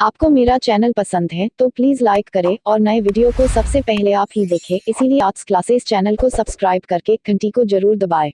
आपको मेरा चैनल पसंद है तो प्लीज लाइक करें और नए वीडियो को सबसे पहले आप ही देखें, इसीलिए आर्ट्स क्लासेस चैनल को सब्सक्राइब करके घंटी को जरूर दबाएं।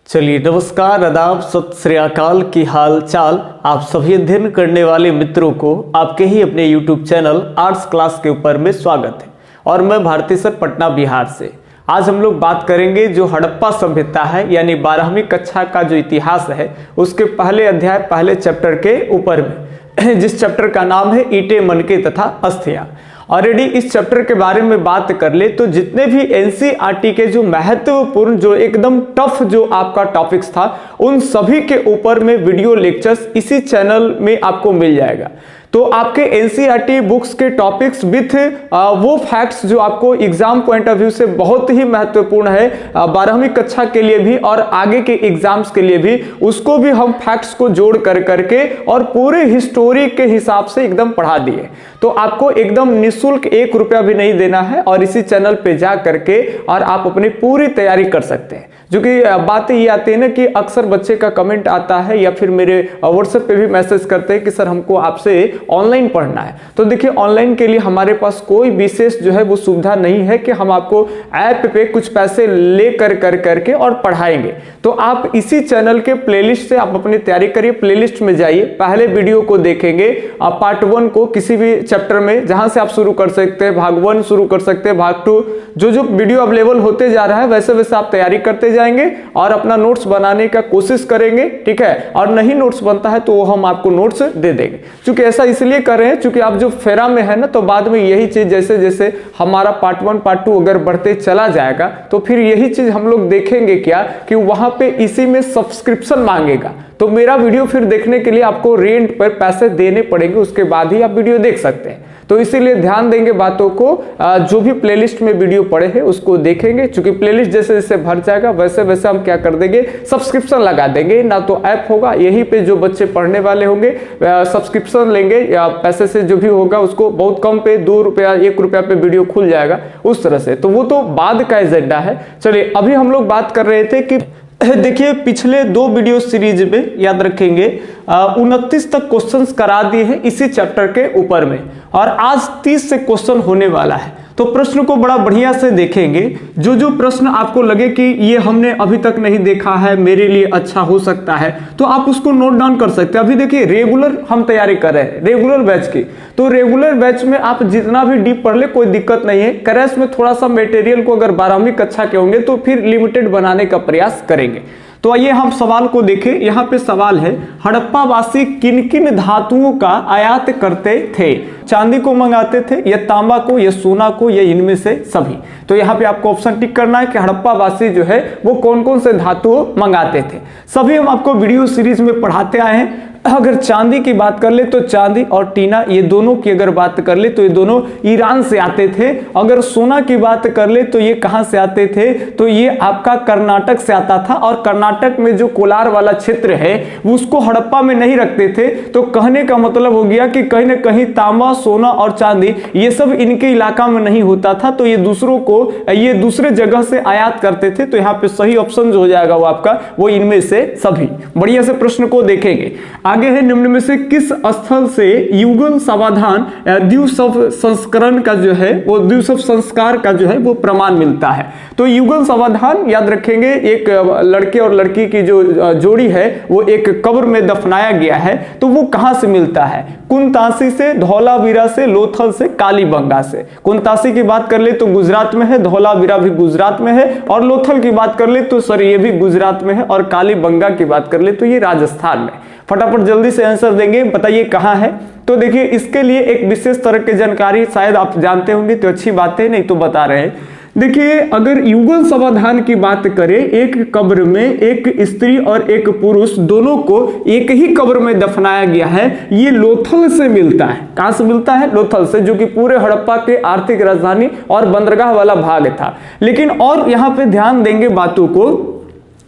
चलिए, नमस्कार, आदाब, सत श्री अकाल की हाल चाल। आप सभी अध्ययन करने वाले मित्रों को आपके ही अपने यूट्यूब चैनल आर्ट्स क्लास के ऊपर में स्वागत है। और मैं भारती सर, पटना बिहार से। आज हम लोग बात करेंगे जो हड़प्पा सभ्यता है, यानी 12वीं कक्षा का जो इतिहास है उसके पहले अध्याय, पहले चैप्टर के ऊपर में, जिस चैप्टर का नाम है ईंटें, मनके तथा अस्थियां। ऑलरेडी इस चैप्टर के बारे में बात कर ले तो जितने भी एनसीईआरटी के जो महत्वपूर्ण, जो एकदम टफ जो आपका टॉपिक्स था, उन सभी के ऊपर में वीडियो लेक्चर्स इसी चैनल में आपको मिल जाएगा। तो आपके एनसीईआरटी बुक्स के टॉपिक्स विथ वो फैक्ट्स जो आपको एग्जाम पॉइंट ऑफ व्यू से बहुत ही महत्वपूर्ण है 12वीं कक्षा के लिए भी और आगे के एग्जाम्स के लिए भी, उसको भी हम फैक्ट्स को जोड़ कर करके और पूरे हिस्टोरी के हिसाब से एकदम पढ़ा दिए। तो आपको एकदम निःशुल्क 1 रुपया भी नहीं देना है और इसी चैनल पे जा करके और आप अपनी पूरी तैयारी कर सकते हैं। जो कि बातें ये आती है ना कि अक्सर बच्चे का कमेंट आता है या फिर मेरे व्हाट्सएप पे भी मैसेज करते हैं कि सर हमको आपसे ऑनलाइन पढ़ना है। तो देखिए, ऑनलाइन के लिए हमारे पास कोई विशेष जो है वो सुविधा नहीं है कि हम आपको ऐप पे कुछ पैसे ले करके और पढ़ाएंगे। तो आप इसी चैनल के प्लेलिस्ट से आप अपनी तैयारी करिए। प्लेलिस्ट में जाइए, पहले वीडियो को देखेंगे, आप पार्ट 1 को किसी भी चैप्टर में जहां से आप शुरू कर सकते हैं, भाग 1 शुरू कर सकते हैं, भाग 2, जो वीडियो अवेलेबल होते जा रहा है वैसे वैसे आप तैयारी करते जाएंगे और अपना नोट्स बनाने का कोशिश करेंगे, ठीक है। और नहीं नोट्स बनता है तो वो हम आपको नोट्स दे देंगे। क्योंकि ऐसा इसलिए कर रहे हैं क्योंकि आप जो फेरा में है ना, तो बाद में यही चीज जैसे जैसे हमारा पार्ट 1 पार्ट 2 अगर बढ़ते चला जाएगा तो फिर यही चीज हम लोग देखेंगे क्या कि वहां पे इसी में सब्सक्रिप्शन मांगेगा। तो मेरा वीडियो फिर देखने के लिए आपको रेंट पर पैसे देने पड़ेंगे, उसके बाद ही आप वीडियो देख सकते हैं। तो इसीलिए ध्यान देंगे बातों को। जो भी प्लेलिस्ट में वीडियो पड़े हैं उसको देखेंगे, क्योंकि प्लेलिस्ट जैसे जैसे भर जाएगा वैसे वैसे हम क्या कर देंगे, सब्सक्रिप्शन लगा देंगे। ना तो ऐप होगा, यहीं पे जो बच्चे पढ़ने वाले होंगे सब्सक्रिप्शन लेंगे या पैसे से जो भी होगा उसको बहुत कम पे 2 रुपया 1 रुपया पे वीडियो खुल जाएगा उस तरह से। तो वो तो बाद का एजेंडा है। चलिए, अभी हम लोग बात कर रहे थे कि देखिए, पिछले 2 वीडियो सीरीज में याद रखेंगे 29 तक क्वेश्चंस करा दिए हैं इसी चैप्टर के ऊपर में, और आज 30 से क्वेश्चन होने वाला है। तो प्रश्न को बड़ा बढ़िया से देखेंगे। जो जो प्रश्न आपको लगे कि ये हमने अभी तक नहीं देखा है, मेरे लिए अच्छा हो सकता है, तो आप उसको नोट डाउन कर सकते हैं। अभी देखिए, रेगुलर हम तैयारी कर रहे हैं, रेगुलर बैच की। तो रेगुलर बैच में आप जितना भी डीप पढ़ ले कोई दिक्कत नहीं है। क्रैश में थोड़ा सा मटेरियल को अगर 12वीं कक्षा के होंगे तो फिर लिमिटेड बनाने का प्रयास करेंगे। तो आइए हम सवाल को देखें। यहाँ पे सवाल है, हड़प्पा वासी किन किन धातुओं का आयात करते थे? चांदी को मंगाते थे या तांबा को या सोना को या इनमें से सभी? तो यहाँ पे आपको ऑप्शन टिक करना है कि हड़प्पा वासी जो है वो कौन कौन से धातु मंगाते थे। सभी हम आपको वीडियो सीरीज में पढ़ाते आए हैं। अगर चांदी की बात कर ले तो चांदी और टीना, ये दोनों की अगर बात कर ले तो ये दोनों ईरान से आते थे। अगर सोना की बात कर ले तो ये कहां से आते थे? तो ये आपका कर्नाटक से आता था, और कर्नाटक में जो कोलार वाला क्षेत्र है वो उसको हड़प्पा में नहीं रखते थे। तो कहने का मतलब हो गया कि कहीं ना कहीं तांबा, सोना और चांदी ये सब इनके इलाका में नहीं होता था, तो ये दूसरों को, ये दूसरे जगह से आयात करते थे। तो यहाँ पे सही ऑप्शन जो हो जाएगा वो आपका, वो इनमें से सभी। बढ़िया से प्रश्न को देखेंगे। आगे है, निम्न में से किस स्थल से युगल समाधान द्विशव संस्करण का जो है वो, द्विशव संस्कार का जो है वो प्रमाण मिलता है? तो युगल समाधान याद रखेंगे, एक लड़के और लड़की की जो जोड़ी है वो एक कब्र में दफनाया गया है। तो वो कहां से मिलता है? कुनतासी से, धौलावीरा से, लोथल से, कालीबंगा से। कुनतासी की बात कर ले तो गुजरात में है, धौलावीरा भी गुजरात में है, और लोथल की बात कर ले तो सर ये भी गुजरात में है, और कालीबंगा की बात कर ले तो ये राजस्थान में। फटाफट जल्दी से आंसर देंगे, बताइए कहां है। तो देखिए, इसके लिए एक विशेष तरह की जानकारी शायद आप जानते होंगे तो अच्छी बात है, नहीं तो बता रहे हैं। देखिए, अगर युगल समाधान की बात करें, एक कब्र में एक स्त्री और एक पुरुष दोनों को एक ही कब्र में दफनाया गया है। ये लोथल से मिलता है। कहां से मिलता है? लोथल से, जो कि पूरे हड़प्पा के आर्थिक राजधानी और बंदरगाह वाला भाग था। लेकिन और यहां पे ध्यान देंगे बातों को,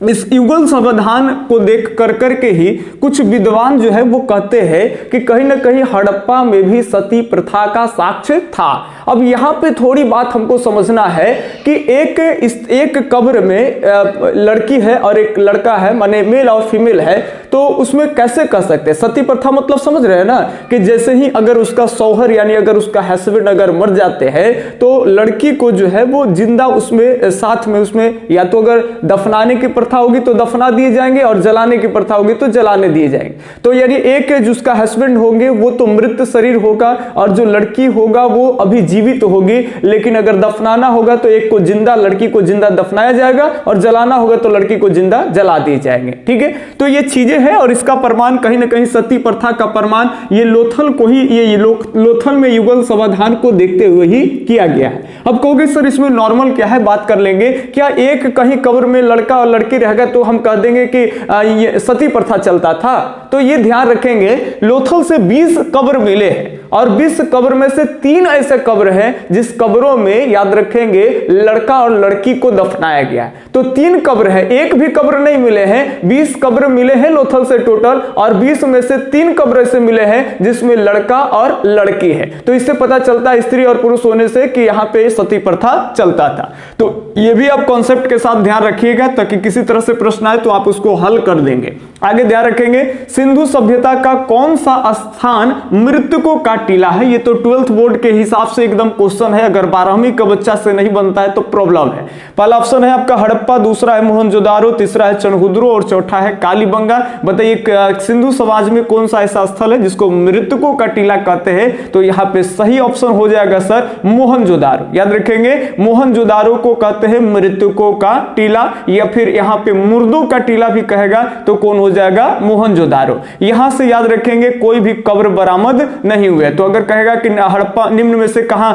इस युगल समाधान को देख कर के ही कुछ विद्वान जो है वो कहते हैं कि कहीं ना कहीं हड़प्पा में भी सती प्रथा का साक्ष्य था। अब यहाँ पे थोड़ी बात हमको समझना है कि एक कब्र में लड़की है और एक लड़का है, माने मेल और फीमेल है। तो उसमें कैसे कर सकते हैं? सती प्रथा मतलब समझ रहे हैं ना, कि जैसे ही अगर उसका शौहर यानी अगर उसका हस्बैंड अगर मर जाते हैं तो लड़की को जो है वो जिंदा उसमें साथ में उसमें या तो अगर दफनाने की प्रथा होगी तो दफना दिए जाएंगे और जलाने की प्रथा होगी तो जलाने दिए जाएंगे। तो यानी एक जिसका हस्बैंड होंगे वो तो मृत शरीर होगा और जो लड़की होगा वो अभी जीवित होगी, लेकिन अगर दफनाना होगा तो एक को जिंदा, लड़की को जिंदा दफनाया जाएगा और जलाना होगा तो लड़की को जिंदा जला दिए जाएंगे। ठीक है, तो ये चीजें हैं और इसका प्रमाण कहीं ना कहीं सती प्रथा का प्रमाण ये लोथल को ही, ये लोथल में युगल समाधान को देखते हुए ही किया गया है। अब कहोगे सर इसमें नॉर्मल क्या है, बात कर लेंगे। क्या एक कहीं कब्र में लड़का और लड़की रह गए तो हम कह देंगे कि ये सती प्रथा चलता था? तो ये ध्यान रखेंगे, लोथल से 20 कब्र मिले हैं और 20 कब्र में से 3 ऐसे कब्र हैं जिस कब्रों में याद रखेंगे लड़का और लड़की को दफनाया गया है। तो 3 कब्र है, एक भी कब्र नहीं मिले हैं, 20 कब्र मिले हैं लोथल से टोटल, और 20 में से 3 कब्र ऐसे मिले हैं जिसमें लड़का और लड़की है। तो इससे पता चलता है स्त्री और पुरुष होने से कि यहां पे सती प्रथा चलता था। तो ये भी आप कॉन्सेप्ट के साथ ध्यान रखिएगा ताकि किसी तरह से प्रश्न आए तो आप उसको हल कर देंगे। आगे ध्यान रखेंगे, सिंधु सभ्यता का कौन सा स्थान मृतकों का टीला है? ये तो 12th बोर्ड के हिसाब से एकदम क्वेश्चन है, अगर 12वीं का बच्चा से नहीं बनता है तो प्रॉब्लम है। पहला ऑप्शन है आपका हड़प्पा, दूसरा है मोहनजोदारो, तीसरा है चनहुद्रो और चौथा है कालीबंगा। बताइए सिंधु समाज में कौन सा ऐसा स्थल है जिसको मृतकों का टीला कहते हैं? तो यहाँ पे सही ऑप्शन हो जाएगा सर मोहनजोदारो। याद रखेंगे मोहनजोदारो को कहते हैं मृतकों का टीला, या फिर यहाँ पे मुर्दों का टीला भी कहेगा तो कौन हो जाएगा? मोहनजोदारो। यहां से याद रखेंगे कोई भी कब्र बरामद नहीं हुए। तो अगर कहेगा कि हड़प्पा निम्न में से कहां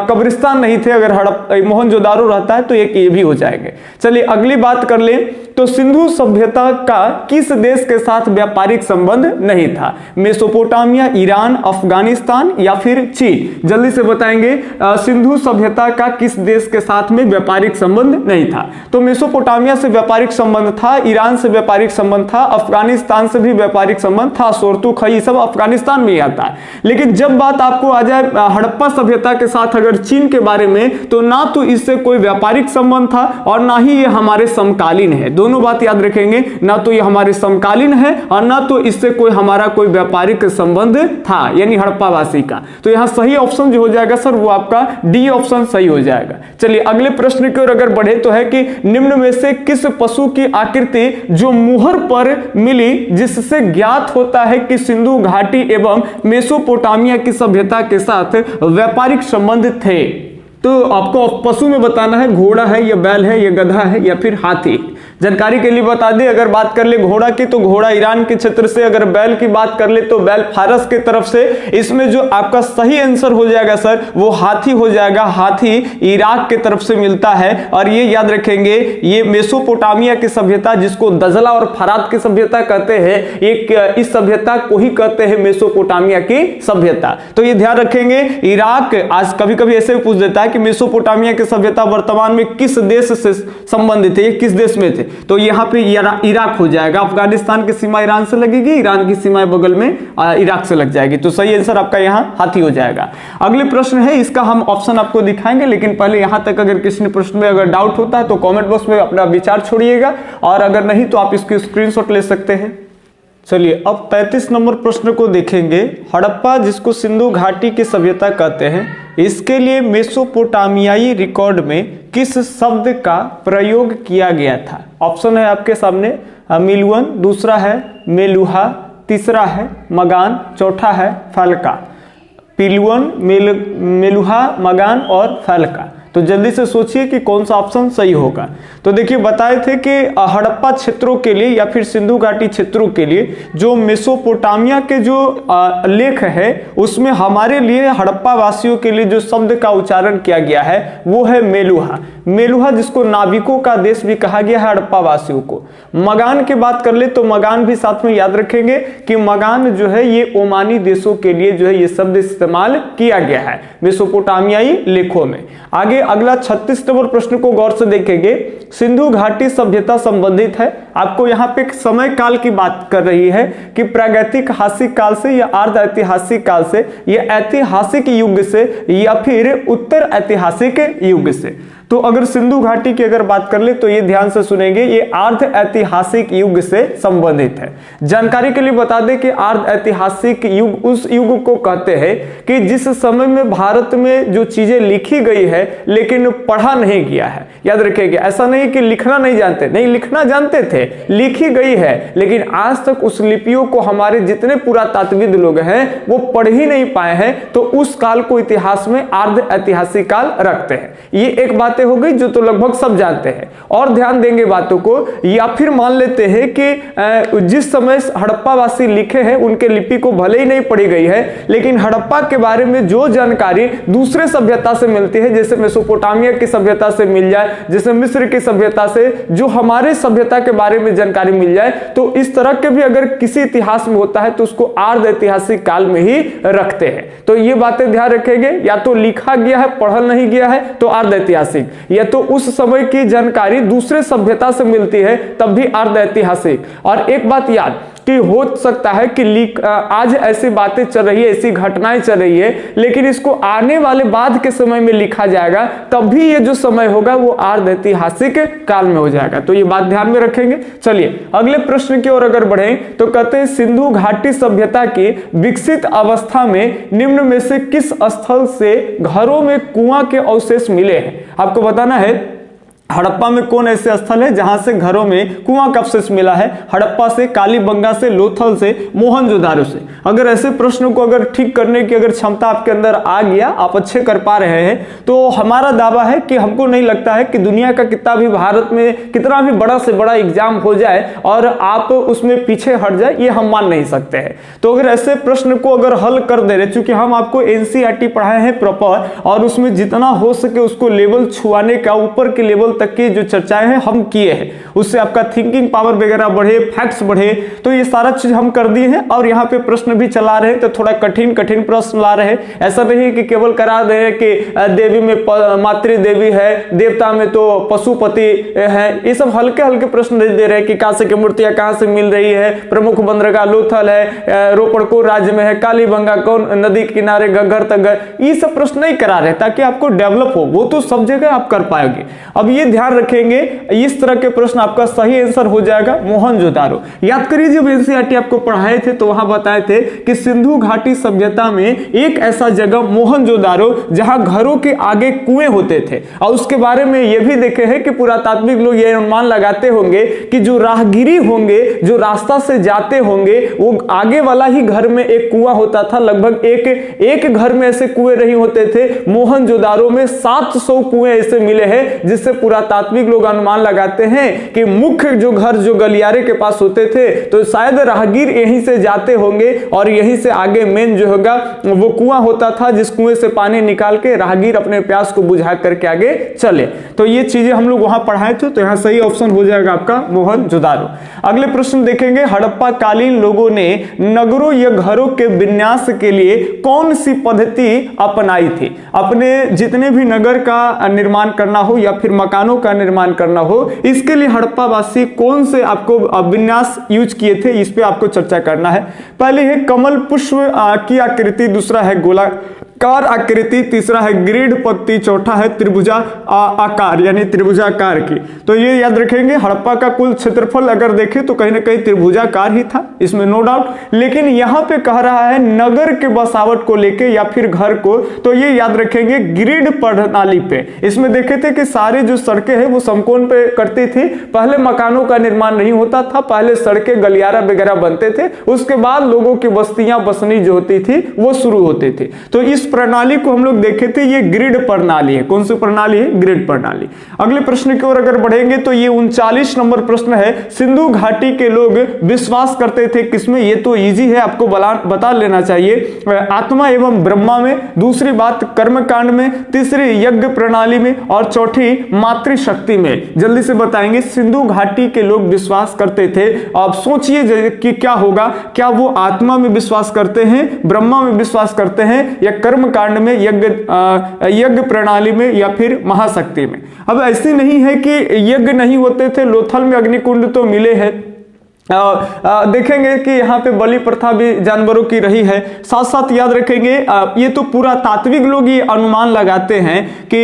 कब्रिस्तान नहीं थे, अगर मोहनजोदारो रहता है तो एक ये भी हो जाएंगे। चलिए अगली बात कर ले, तो सिंधु सभ्यता का किस देश के साथ व्यापारिक संबंध नहीं था? मेसोपोटामिया, ईरान, अफगानिस्तान या फिर चीन? जल्दी से बताएंगे, सिंधु सभ्यता का किस देश के साथ में व्यापारिक संबंध नहीं था? तो मेसोपोटामिया से व्यापारिक संबंध था, ईरान से व्यापारिक संबंध था, अफगानिस्तान से भी व्यापारिक संबंध था, सोरतुखई सब अफगानिस्तान में ही आता है। लेकिन जब बात आपको आ जाए हड़प्पा सभ्यता के साथ अगर चीन के बारे में, तो ना तो इससे कोई व्यापारिक संबंध था और ना ही ये हमारे समकालीन है। दोनों बात याद रखेंगे, ना तो ये हमारे समकालीन है और ना तो इससे कोई हमारा कोई व्यापारिक संबंध था, यानी हड़प्पावासी का। तो यहां सही ऑप्शन जो हो जाएगा सर वो आपका डी ऑप्शन सही हो जाएगा। चलिए अगले प्रश्न की ओर अगर बढ़े तो है कि निम्न में से किस पशु की आकृति जो मुहर पर मिली जिससे ज्ञात होता है कि सिंधु घाटी एवं मेसोपोटामिया की सभ्यता के साथ व्यापारिक संबंध थे? तो आपको पशु में बताना है, घोड़ा है या बैल है या गधा है या फिर हाथी। जानकारी के लिए बता दें, अगर बात कर ले घोड़ा की तो घोड़ा ईरान के क्षेत्र से, अगर बैल की बात कर ले तो बैल फारस के तरफ से। इसमें जो आपका सही आंसर हो जाएगा सर वो हाथी हो जाएगा। हाथी इराक के तरफ से मिलता है और ये याद रखेंगे ये मेसोपोटामिया की सभ्यता जिसको दजला और फरात की सभ्यता कहते हैं, एक इस सभ्यता को ही कहते हैं मेसोपोटामिया की सभ्यता। तो ये ध्यान रखेंगे। इराक आज कभी कभी ऐसे पूछ देता है कि मेसोपोटामिया की सभ्यता वर्तमान में किस देश से संबंधित है, किस देश में थे? तो यहाँ पे इराक हो जाएगा। अफगानिस्तान की सीमा ईरान से लगेगी, ईरान की सीमा बगल में इराक से लग जाएगी। तो सही आंसर आपका यहाँ हाथी हो जाएगा। अगले प्रश्न है, इसका हम ऑप्शन आपको दिखाएंगे, लेकिन पहले यहां तक अगर किसी प्रश्न में अगर डाउट होता है तो कमेंट बॉक्स में अपना विचार छोड़िएगा, और अगर नहीं तो आप इसकी स्क्रीनशॉट ले सकते हैं। चलिए अब 35 नंबर प्रश्न को देखेंगे। हड़प्पा जिसको सिंधु घाटी की सभ्यता कहते हैं, इसके लिए मेसोपोटामियाई रिकॉर्ड में किस शब्द का प्रयोग किया गया था? ऑप्शन है आपके सामने, मिलवन, दूसरा है मेलुहा, तीसरा है मगान, चौथा है फैलका। पिलवन, मेलुहा, मगान और फैलका। तो जल्दी से सोचिए कि कौन सा ऑप्शन सही होगा। तो देखिए बताए थे कि हड़प्पा क्षेत्रों के लिए या फिर सिंधु घाटी क्षेत्रों के लिए जो मेसोपोटामिया के जो लेख है उसमें हमारे लिए हड़प्पा वासियों के लिए जो शब्द का उच्चारण किया गया है वो है मेलुहा। मेलुहा जिसको नाविकों का देश भी कहा गया है हड़प्पा वासियों को। मगान की बात कर ले तो मगान भी साथ में याद रखेंगे कि मगान जो है ये ओमानी देशों के लिए जो है ये शब्द इस्तेमाल किया गया है मेसोपोटामियाई लेखों में। आगे अगला 36 नंबर प्रश्न को गौर से देखेंगे। सिंधु घाटी सभ्यता संबंधित है, आपको यहाँ पे समय काल की बात कर रही है कि प्रागैतिहासिक काल से या अर्ध ऐतिहासिक काल से या ऐतिहासिक युग से या फिर उत्तर ऐतिहासिक युग से। तो अगर सिंधु घाटी की अगर बात कर ले तो ये ध्यान से सुनेंगे, ये अर्ध ऐतिहासिक युग से संबंधित है। जानकारी के लिए बता दें कि अर्ध ऐतिहासिक युग उस युग को कहते हैं कि जिस समय में भारत में जो चीजें लिखी गई है लेकिन पढ़ा नहीं गया है। याद रखिएगा, ऐसा नहीं कि लिखना नहीं जानते, नहीं लिखना जानते थे, लिखी गई है लेकिन आज तक उस लिपियों को हमारे जितने पुरातात्विद लोग हैं वो पढ़ ही नहीं पाए हैं, तो उस काल को इतिहास में अर्ध ऐतिहासिक काल रखते हैं। ये एक बातें हो गई जो तो लगभग सब जानते हैं। और ध्यान देंगे बातों को, या फिर मान लेते हैं कि जिस समय हड़प्पा वासी लिखे हैं उनके लिपि को भले ही नहीं पढ़ी गई है लेकिन हड़प्पा के बारे में जो जानकारी दूसरे सभ्यता से मिलती है, जैसे मेसोपोटामिया की सभ्यता से मिल जाए, जैसे मिस्र की सभ्यता से जो हमारे सभ्यता के बारे में जानकारी मिल जाए, तो इस तरह के भी अगर किसी इतिहास में होता है तो उसको अर्ध ऐतिहासिक काल में ही रखते हैं। तो ये बातें ध्यान रखेंगे, या तो लिखा गया है पढ़ा नहीं गया है तो अर्ध ऐतिहासिक, या तो उस समय की जानकारी दूसरे सभ्यता से मिलती है तब भी अर्ध ऐतिहासिक। और एक बात याद कि हो सकता है कि आज ऐसी बातें चल रही है, ऐसी घटनाएं चल रही है, लेकिन इसको आने वाले बाद के समय में लिखा जाएगा, तब भी ये जो समय होगा वो अर्ध ऐतिहासिक काल में हो जाएगा। तो ये बात ध्यान में रखेंगे। चलिए अगले प्रश्न की ओर अगर बढ़ें तो कहते हैं सिंधु घाटी सभ्यता की विकसित अवस्था में निम्न में से किस स्थल से घरों में कुआं के अवशेष मिले हैं? आपको बताना है हड़प्पा में कौन ऐसे स्थल है जहां से घरों में कुआं का अवशेष मिला है। हड़प्पा से, कालीबंगा से, लोथल से, मोहनजोदारो से। अगर ऐसे प्रश्नों को अगर ठीक करने की अगर क्षमता आपके अंदर आ गया, आप अच्छे कर पा रहे हैं, तो हमारा दावा है कि हमको नहीं लगता है कि दुनिया का कितना भी भारत में कितना भी बड़ा से बड़ा एग्जाम हो जाए और आप उसमें पीछे हट जाए, ये हम मान नहीं सकते हैं। तो अगर ऐसे प्रश्न को अगर हल कर दे रहे, चूंकि हम आपको एनसीईआरटी पढ़ाए हैं प्रॉपर, और उसमें जितना हो सके उसको लेवल छुआने का, ऊपर के लेवल तक की जो चर्चाएं हैं हम किए हैं, उससे आपका थिंकिंग पावर वगैरह बढ़े, फैक्ट्स बढ़े, तो ये सारा चीज हम कर दिए हैं। और यहाँ पे प्रश्न भी चला रहे हैं तो थोड़ा कठिन कठिन प्रश्न ला रहे हैं। ऐसा नहीं कि केवल करा दे रहे कि देवी में मातृ देवी है, देवता में तो पशुपति है, ये सब हल्के हल्के प्रश्न दे रहे हैं कि कहां से की मूर्तियां कहां से मिल रही है, प्रमुख बंदरगाह लोथल है, रोपड़ को राज्य में है, कालीबंगा कौन नदी किनारे, गगर तगर, ये सब प्रश्न नहीं करा रहे ताकि आपको डेवलप हो, वो तो सब जगह आप कर पाएंगे। अब ये ध्यान रखेंगे, इस तरह के प्रश्न आपका सही आंसर हो जाएगा मोहनजोदारो। याद करिए जब एनसीईआरटी आपको पढ़ाए थे तो वहां बताए थे कि सिंधु घाटी सभ्यता में एक ऐसा जगह मोहनजोदारो जहां घरों के आगे कुएं होते थे, और उसके बारे में यह भी देखे हैं कि पुरातात्विक लोग यह अनुमान लगाते होंगे कि जो राहगीरी होंगे, जो रास्ता से जाते होंगे, वो आगे वाला ही घर में एक कुआं होता था। लगभग एक घर में ऐसे कुएं नहीं होते थे। मोहनजोदारो में 700 कुएं ऐसे मिले हैं, जिससे पुरातात्विक लोग अनुमान लगाते हैं कि मुख्य जो घर जो गलियारे के पास होते थे तो शायद राहगीर यहीं से जाते होंगे, और यहीं से आगे मेन जो होगा वो कुआं होता था, जिस कुएं से पानी निकाल के राहगीर अपने प्यास को बुझा करके आगे चले। तो ये चीजें हम लोग वहां पढ़ाए थे, तो यहां सही ऑप्शन हो जाएगा आपका मोहनजोदारो। अगले प्रश्न देखेंगे, हड़प्पा कालीन लोगों ने नगरों या घरों के विन्यास के लिए कौन सी पद्धति अपनाई थी? अपने जितने भी नगर का निर्माण करना हो या फिर मकानों का निर्माण करना हो, इसके लिए हड़प्पा वासी कौन से आपको विन्यास यूज किए थे, इस पे आपको चर्चा करना है। पहले है कमल पुष्प की आकृति, दूसरा है गोलाकार आकृति, तीसरा है ग्रीड पत्ती, चौथा है त्रिभुजा आकार यानी त्रिभुजाकार की। तो ये याद रखेंगे, हड़प्पा का कुल क्षेत्रफल अगर देखें तो कहीं ना कहीं त्रिभुजाकार ही था, इसमें नो डाउट। लेकिन यहां पे कह रहा है नगर के बसावट को लेके या फिर घर को, तो ये याद रखेंगे ग्रिड प्रणाली पे। इसमें देखे थे कि सारे जो सड़कें हैं वो समकोण पे करती थी। पहले मकानों का निर्माण नहीं होता था, पहले सड़कें गलियारा वगैरह बनते थे, उसके बाद लोगों की बस्तियां बसनी जो होती थी वो शुरू होती थी। तो इस प्रणाली को हम लोग देखे थे, ये ग्रिड प्रणाली है। कौन सी प्रणाली है? ग्रिड प्रणाली। अगले प्रश्न की ओर अगर बढ़ेंगे तो ये 39 नंबर प्रश्न है, सिंधु घाटी के लोग विश्वास करते थे किसमें? ये तो इजी है, आपको बता लेना चाहिए। आत्मा एवं ब्रह्मा में, दूसरी बात कर्मकांड में, तीसरी यज्ञ प्रणाली में, और चौथी मातृशक्ति में। जल्दी से बताएंगे, सिंधु घाटी के लोग विश्वास करते थे। आप सोचिए कि क्या होगा, क्या वो आत्मा में विश्वास करते हैं, ब्रह्मा में विश्वास करते हैं, या कर्मकांड में, यज्ञ प्रणाली में, या फिर महाशक्ति में? अब ऐसी नहीं है कि यज्ञ नहीं होते थे, लोथल में अग्निकुंड तो मिले हैं, देखेंगे कि यहाँ पे बलि प्रथा भी जानवरों की रही है। साथ साथ याद रखेंगे ये तो पूरा तात्विक लोग ये अनुमान लगाते हैं कि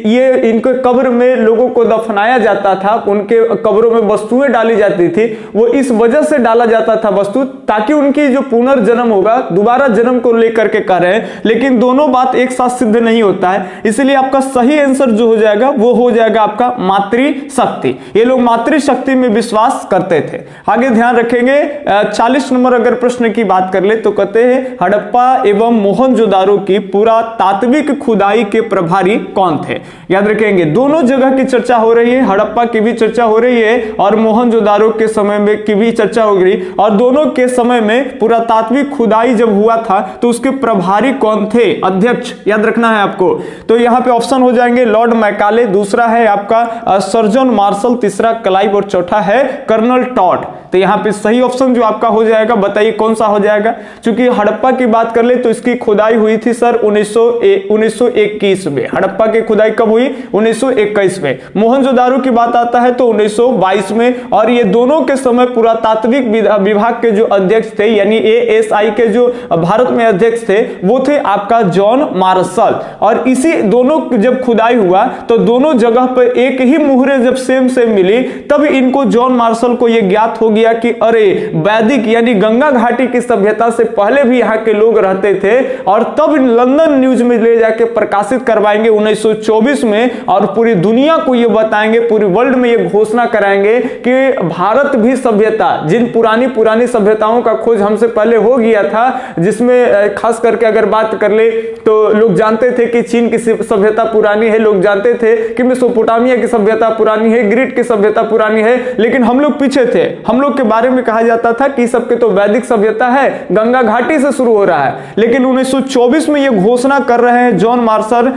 ये इनके कब्र में लोगों को दफनाया जाता था, उनके कब्रों में वस्तुएं डाली जाती थी, वो इस वजह से डाला जाता था वस्तु ताकि उनकी जो पुनर्जन्म होगा दोबारा जन्म को लेकर के कर रहे हैं। लेकिन दोनों बात एक साथ सिद्ध नहीं होता है, इसलिए आपका सही आंसर जो हो जाएगा वो हो जाएगा आपका मातृशक्ति। ये लोग मातृशक्ति में विश्वास करते थे। आगे ध्यान रखेंगे 40 नंबर अगर प्रश्न की बात कर ले तो कहते हैं हड़प्पा एवं मोहनजोदारो की पुरातात्विक खुदाई के प्रभारी कौन थे। याद रखेंगे दोनों जगह की चर्चा हो रही है, हड़प्पा की भी चर्चा हो रही है और मोहनजोदारो के समय में की भी चर्चा हो गई, और दोनों के समय में पुरातात्विक खुदाई जब हुआ था तो उसके प्रभारी कौन थे, अध्यक्ष याद रखना है आपको। तो यहां पे ऑप्शन हो जाएंगे लॉर्ड मैकाले, दूसरा है आपका सर्जन मार्शल, तीसरा क्लाइव और चौथा है कर्नल टॉड। तो यहाँ पे सही ऑप्शन जो आपका हो जाएगा, बताइए कौन सा हो जाएगा। क्योंकि हड़प्पा की बात कर ले तो इसकी खुदाई हुई थी सर 1921 में। हड़प्पा की खुदाई कब हुई? 1921 में। मोहनजोदारो की बात आता है तो 1922 में, और ये दोनों के समय पुरातात्विक विभाग के जो अध्यक्ष थे यानी ASI के जो भारत में अध्यक्ष थे वो थे आपका जॉन मार्शल। और इसी दोनों जब खुदाई हुआ तो दोनों जगह पर एक ही मुहरे जब सेम मिली, तब इनको जॉन मार्शल को यह ज्ञात हो गया कि अरे वैदिक यानी गंगा घाटी की सभ्यता से पहले भी यहाँ के लोग रहते थे, और तब लंदन न्यूज में ले जाके प्रकाशित करवाएंगे 1924 में, और पूरी दुनिया को ये बताएंगे, पूरी वर्ल्ड में ये घोषणा कराएंगे कि भारत भी सभ्यता, जिन पुरानी सभ्यताओं का खोज हमसे पहले हो गया था, जिसमें खास करके अगर बात कर ले तो लोग जानते थे कि चीन की सभ्यता पुरानी है, लोग जानते थे कि मेसोपोटामिया की सभ्यता पुरानी है, ग्रीक की सभ्यता पुरानी है, लेकिन हम लोग पीछे थे। हम लोग के बारे में कहा जाता था कि सबके तो वैदिक सभ्यता है, गंगा घाटी से शुरू हो रहा है। लेकिन 1924 में ये घोषणा कर रहे हैं जॉन मार्शल,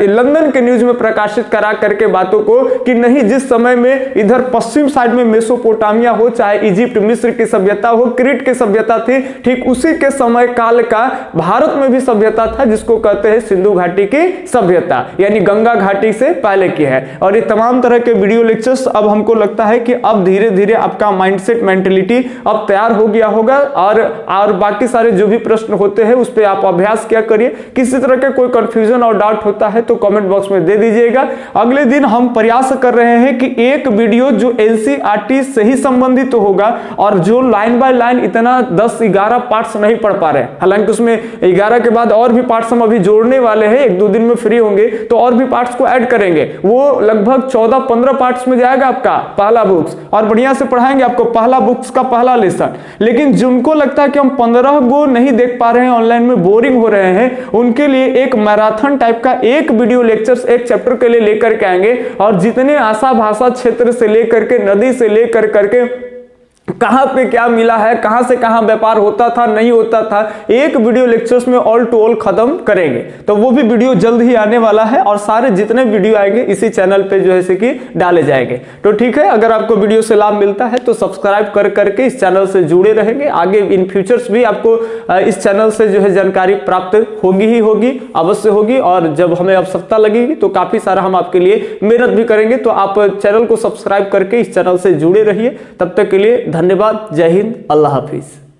लंदन के न्यूज में प्रकाशित करा करके बातों को कि नहीं, जिस समय में इधर पश्चिम साइड में मेसोपोटामिया हो, चाहे इजिप्ट मिस्र की सभ्यता हो, क्रीट की सभ्यता थी, ठीक उसी के समय काल का भारत में भी सभ्यता था जिसको कहते हैं सिंधु घाटी की सभ्यता, यानी गंगा घाटी से पहले की है। और ये तमाम तरह के वीडियो लेक्चर्स अब हमको लगता है कि अब धीरे धीरे आपका माइंडसेट मेंटलिटी अब तैयार हो गया होगा, और बाकी सारे जो भी प्रश्न होते हैं उस पर आप अभ्यास क्या करिए। किसी तरह के कोई कंफ्यूजन और डाउट होता है तो कमेंट बॉक्स में दे दीजिएगा। अगले दिन हम प्रयास कर रहे हैं कि एक वीडियो जो NCERT से ही संबंधित तो होगा, और जो लाइन बाय लाइन इतना 10-11 पार्ट्स नहीं पढ़ पा रहे हैं, हालांकि उसमें 11 के बाद और भी पार्ट्स हम अभी जोड़ने वाले हैं, 1-2 दिन में फ्री होंगे तो और भी पार्ट्स को ऐड करेंगे। वो लगभग 14-15 पार्ट्स में जाएगा आपका पहला बुक्स, और बढ़िया से पढ़ाएंगे आपको पहला बुक्स का पहला लेसन। लेकिन जिनको लगता है कि हम 15 गो नहीं देख पा रहे हैं, ऑनलाइन में बोरिंग हो रहे हैं, उनके लिए एक मैराथन टाइप का एक वीडियो लेक्चर्स एक चैप्टर के लिए लेकर के आएंगे, और जितने आशा भाषा क्षेत्र से लेकर के नदी से लेकर करके कहां पे क्या मिला है, कहां से कहां व्यापार होता था नहीं होता था, एक वीडियो लेक्चर्स में ऑल टू ऑल खत्म करेंगे। तो वो भी वीडियो जल्द ही आने वाला है, और सारे जितने वीडियो आएंगे इसी चैनल पे जो है कि डाले जाएंगे। तो ठीक है, अगर आपको वीडियो से लाभ मिलता है तो सब्सक्राइब कर करके इस चैनल से जुड़े रहेंगे। आगे इन फ्यूचर्स भी आपको इस चैनल से जो है जानकारी प्राप्त होगी ही होगी, अवश्य होगी, और जब हमें आवश्यकता लगेगी तो काफी सारा हम आपके लिए मेहनत भी करेंगे। तो आप चैनल को सब्सक्राइब करके इस चैनल से जुड़े रहिए। तब तक के लिए धन्यवाद। जय हिंद, अल्लाह हाफिज।